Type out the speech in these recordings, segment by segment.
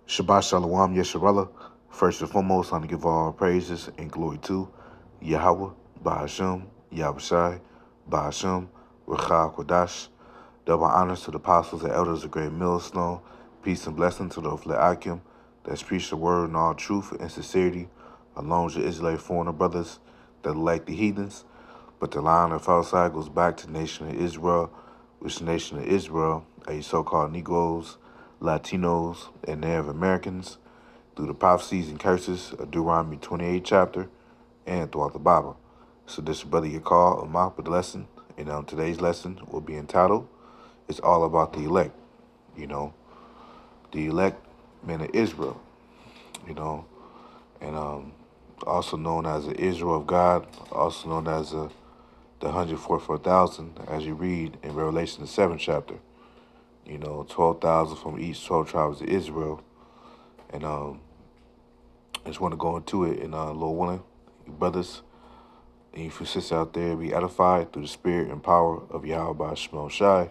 Shabbat Shalom Yesharella. First and foremost, I want to give all praises and glory to Yahweh, Bahashem, Yahushai, Bahashem, Rachah Kodash. Double honors to the apostles and elders of Great Millstone. Peace and blessing to the Ofle Akim that's preached the word in all truth and sincerity, along with your Israelite foreigner brothers that are like the heathens. But the line of outside goes back to the nation of Israel, which the nation of Israel, a so-called Negroes, Latinos, and Native Americans, through the prophecies and curses of Deuteronomy 28 chapter and throughout the Bible. So this is brother Yakar Amak with the lesson, and today's lesson will be entitled, It's All About the Elect. You know, the elect men of Israel, you know, and also known as the Israel of God, also known as the 144,000, as you read in Revelation the 7th chapter. 12,000 from each 12 tribes of Israel. And I just want to go into it in Lord willing, you brothers and you sisters out there be edified through the spirit and power of Yahweh by Shemel Shai.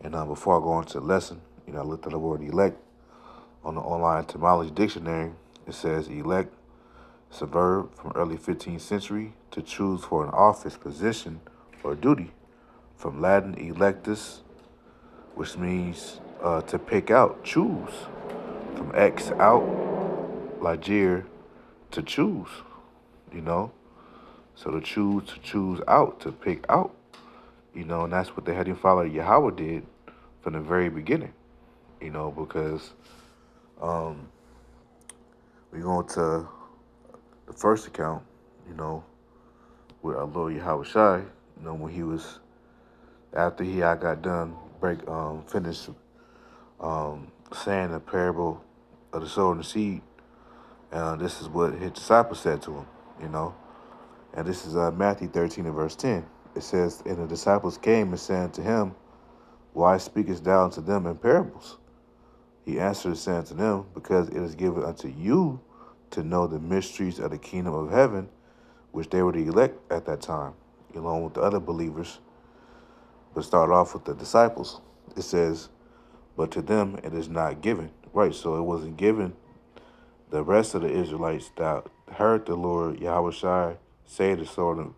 And before I go into the lesson, I looked at the word elect on the online etymology dictionary. It says elect. It's a verb from early 15th century to choose for an office, position, or duty. From Latin electus, which means to pick out, choose. From X out, ligere, to choose, So to choose out, to pick out, and that's what the heading father Yahweh did from the very beginning, because we go into the first account, with our Lord Yahweh Shai, when he was, after he had got done, finished saying the parable of the sower and the seed, this is what his disciples said to him, And this is Matthew 13 and verse 10. It says, And the disciples came and said to him, Why speakest thou unto them in parables? He answered and said unto them, Because it is given unto you to know the mysteries of the kingdom of heaven, which they were the elect at that time, along with the other believers. But start off with the disciples. It says, But to them it is not given. Right, so it wasn't given the rest of the Israelites that heard the Lord Yahweh Shai say the sower and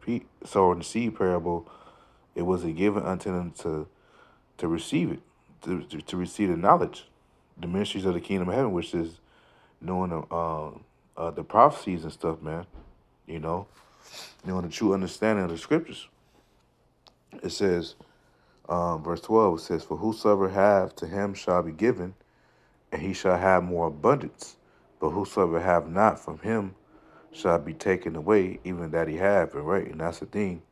the seed parable. It wasn't given unto them to receive it, to receive the knowledge, the mysteries of the kingdom of heaven, which is knowing the prophecies and stuff, man. Knowing the true understanding of the scriptures. It says, verse 12, it says, For whosoever have, to him shall be given, and he shall have more abundance. But whosoever have not, from him shall be taken away, even that he have. And right, and that's the thing.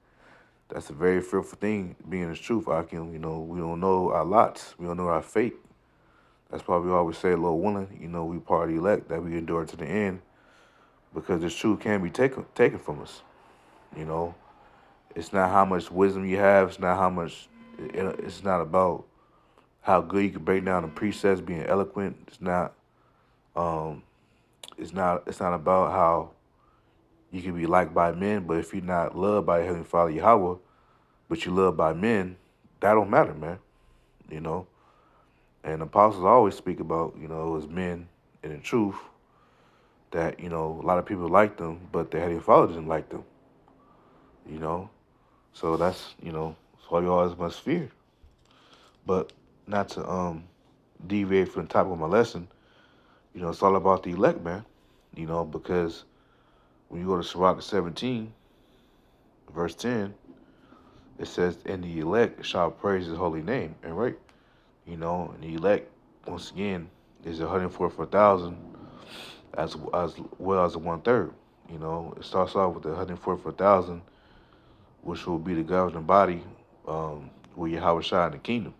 That's a very fearful thing, being the truth, Akim. We don't know our lots. We don't know our fate. That's why we always say, Lord willing, we part of the elect, that we endure to the end, because this truth can be taken from us. It's not how much wisdom you have. It's not how much. It's not about how good you can break down the precepts, being eloquent. It's not. It's not. It's not about how you can be liked by men, but if you're not loved by your Heavenly Father Yahweh, but you loved by men, that don't matter, man. You know. And apostles always speak about, as men and in truth, that, a lot of people like them, but their Heavenly Father didn't like them. So that's why you always must fear. But not to deviate from the topic of my lesson, it's all about the elect, man. Because when you go to Sirach 17, verse 10, it says, And the elect shall praise his holy name. And right, and the elect, once again, is 144,000 as well as the one third. It starts off with the 144,000, which will be the governing body, with Yahweh Shai in the kingdom.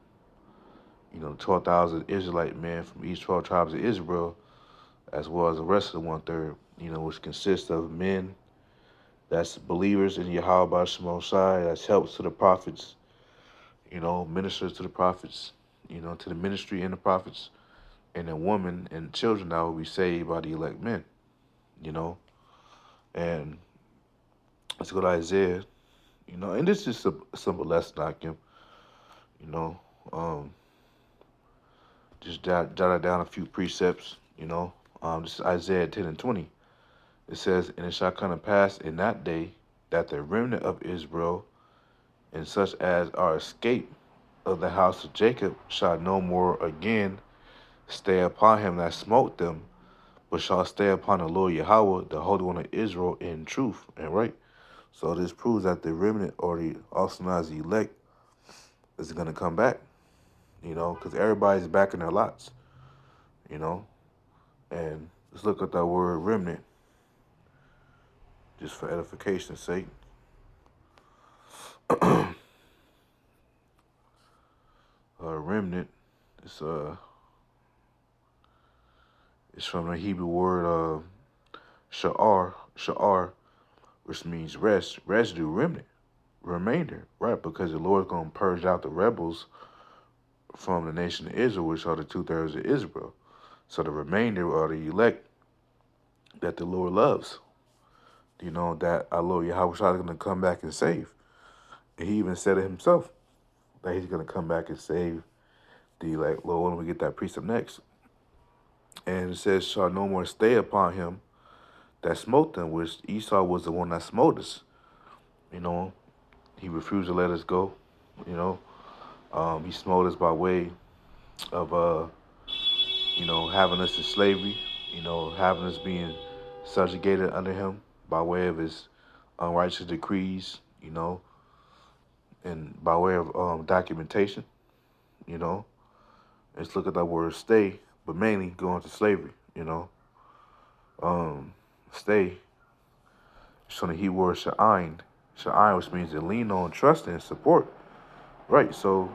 12,000 Israelite men from each 12 tribes of Israel, as well as the rest of the one third, which consists of men that's believers in Yahweh by Shemel Shai, that's helps to the prophets, ministers to the prophets, to the ministry and the prophets, and then women and children that will be saved by the elect men, And let's go to Isaiah, and this is a simple lesson I can, you know, um, just jotted down a few precepts, You know, this is Isaiah 10 and 20. It says, "And it shall come to pass in that day that the remnant of Israel and such as are escaped of the house of Jacob shall no more again stay upon him that smote them, but shall stay upon the Lord Yahweh, the Holy One of Israel, in truth and right." So this proves that the remnant, or the also known as the elect, is going to come back, because everybody's back in their lots, you know. And let's look at that word remnant, just for edification's sake. Remnant, it's it's from the Hebrew word sha'ar, which means rest, residue, remnant, remainder, right? Because the Lord's going to purge out the rebels from the nation of Israel, which are the 2/3 of Israel. So the remainder are the elect that the Lord loves, that our Lord Yahweh is going to come back and save. And he even said it himself, that he's going to come back and save the elect. Lord, when we get that precept next. And it says, "Shall no more stay upon him that smote them," which Esau was the one that smote us. He refused to let us go. He smote us by way of, having us in slavery, having us being subjugated under him by way of his unrighteous decrees, and by way of documentation, you know. Let's look at that word stay, but mainly going to slavery, Stay, it's from the Hebrew word sha'ain, which means to lean on, trust, and support. Right, so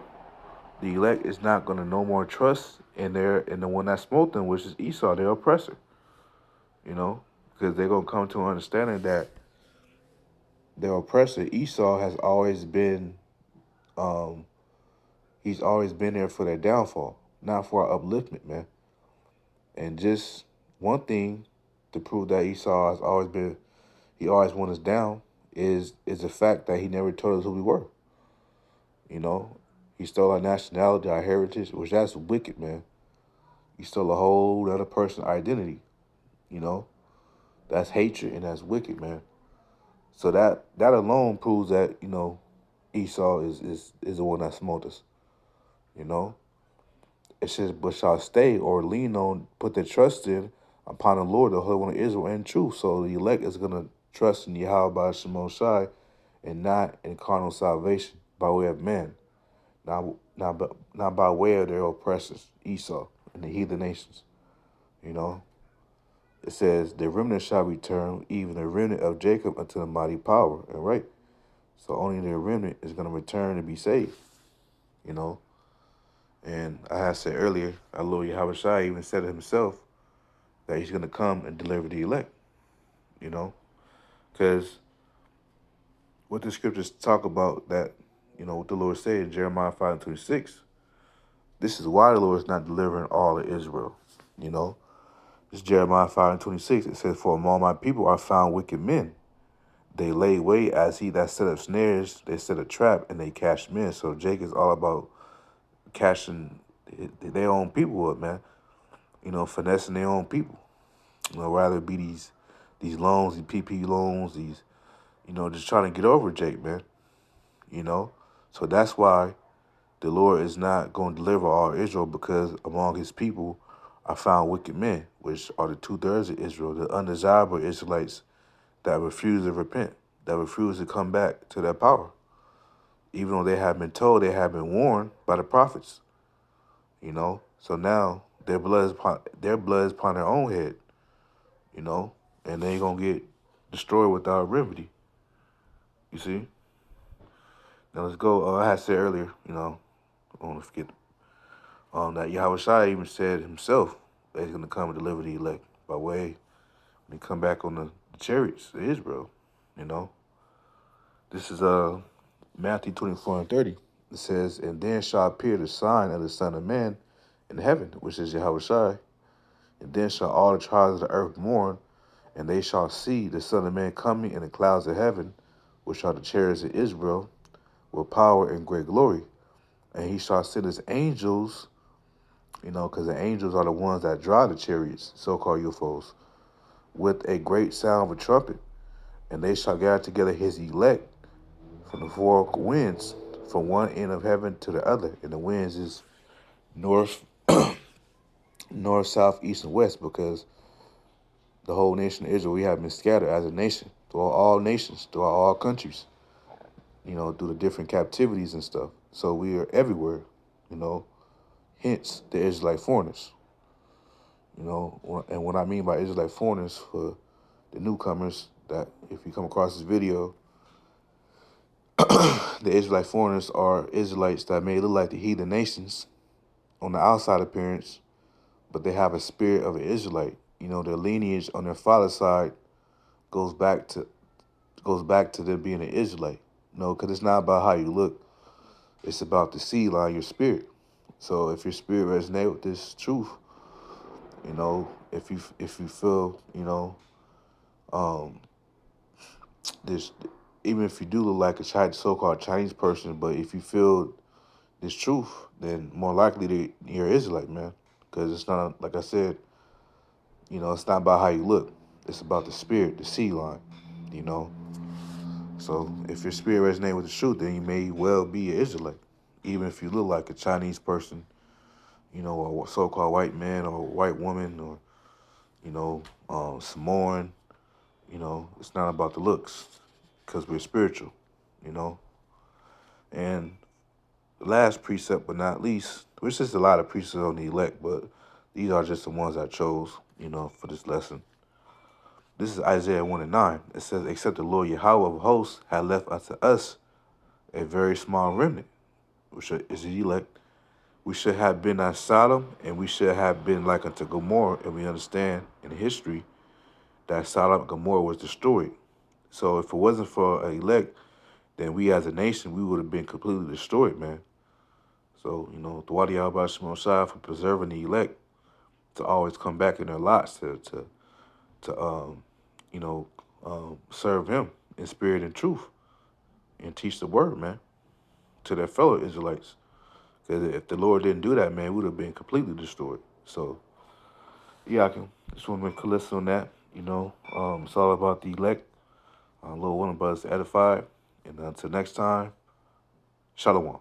the elect is not going to no more trust in the one that smote them, which is Esau, their oppressor, because they're going to come to an understanding that their oppressor, Esau, has always been, he's always been there for their downfall, not for our upliftment, man. And just one thing to prove that Esau has always been, he always wants us down, is the fact that he never told us who we were. He stole our nationality, our heritage, which that's wicked, man. He stole a whole other person's identity, That's hatred and that's wicked, man. So that alone proves that, Esau is the one that smote us, you know. It says, "But shall stay or lean on, put their trust in upon the Lord, the Holy One of Israel, in truth." So the elect is going to trust in Yahweh by Shemon Shai and not in carnal salvation by way of men, not by way of their oppressors, Esau, and the heathen nations, It says, "The remnant shall return, even the remnant of Jacob, unto the mighty power." And right? So only the remnant is going to return and be saved, you know. And I had said earlier, our Lord Yahweh Shai even said it himself, that he's going to come and deliver the elect, Because what the scriptures talk about that, what the Lord said in Jeremiah 5:26, this is why the Lord is not delivering all of Israel, This is Jeremiah 5:26. It says, "For among my people are found wicked men. They lay wait as he that set up snares, they set a trap, and they catch men." So Jake is all about catching their own people up, man. Finessing their own people. Rather be these loans, these PP loans, these, just trying to get over Jake, man. So that's why the Lord is not going to deliver all Israel, because among his people are found wicked men, which are the 2/3 of Israel, the undesirable Israelites that refuse to repent, that refuse to come back to their power, even though they have been told, they have been warned by the prophets. So now their blood is upon their own head, and they ain't gonna get destroyed without remedy. You see? Now let's go. I had said earlier, I don't want to forget, that Yahweh Shai even said himself that he's gonna come and deliver the elect by way when he come back on the chariots of Israel. This is Matthew 24:30. It says, "And then shall appear the sign of the Son of Man in heaven, which is Yahweh Shai. And then shall all the tribes of the earth mourn, and they shall see the Son of Man coming in the clouds of heaven, which are the chariots of Israel, with power and great glory. And he shall send his angels because the angels are the ones that drive the chariots, so-called UFOs, with a great sound of a trumpet, and they shall gather together his elect from the four winds, from one end of heaven to the other. And the winds is north, north, south, east, and west, because the whole nation of Israel, we have been scattered as a nation throughout all nations, throughout all countries, through the different captivities and stuff. So we are everywhere, you know, hence the Israelite foreigners, and what I mean by Israelite foreigners for the newcomers, that if you come across this video, the Israelite foreigners are Israelites that may look like the heathen nations on the outside appearance, but they have a spirit of an Israelite. Their lineage on their father's side goes back to them being an Israelite. Because it's not about how you look; it's about the seed line, your spirit. So if your spirit resonates with this truth, if you feel, um, this, even if you do look like a so-called Chinese person, but if you feel this truth, then more likely you're Israelite, man. Because it's not, like I said, it's not about how you look. It's about the spirit, the seed line, you know. So if your spirit resonates with the truth, then you may well be an Israelite, even if you look like a Chinese person, or a so-called white man or a white woman, or Samoan. It's not about the looks, because we're spiritual, you know. And the last precept, but not least, which is a lot of precepts on the elect, but these are just the ones I chose, for this lesson. This is Isaiah 1 and 9. It says, "Except the Lord Yahweh of hosts had left unto us a very small remnant," which is the elect, "we should have been as Sodom, and we should have been like unto Gomorrah." And we understand in history that Sodom and Gomorrah was destroyed. So if it wasn't for an elect, then we as a nation, we would have been completely destroyed, man. So, Thwadi Yahweh Shemel Shai for preserving the elect to always come back in their lots to serve him in spirit and truth and teach the word, man, to their fellow Israelites. Because if the Lord didn't do that, man, we would have been completely destroyed. So, yeah, I can just want to make a list on that. It's all about the elect. Lord willing, brothers edified. And until next time, Shalom.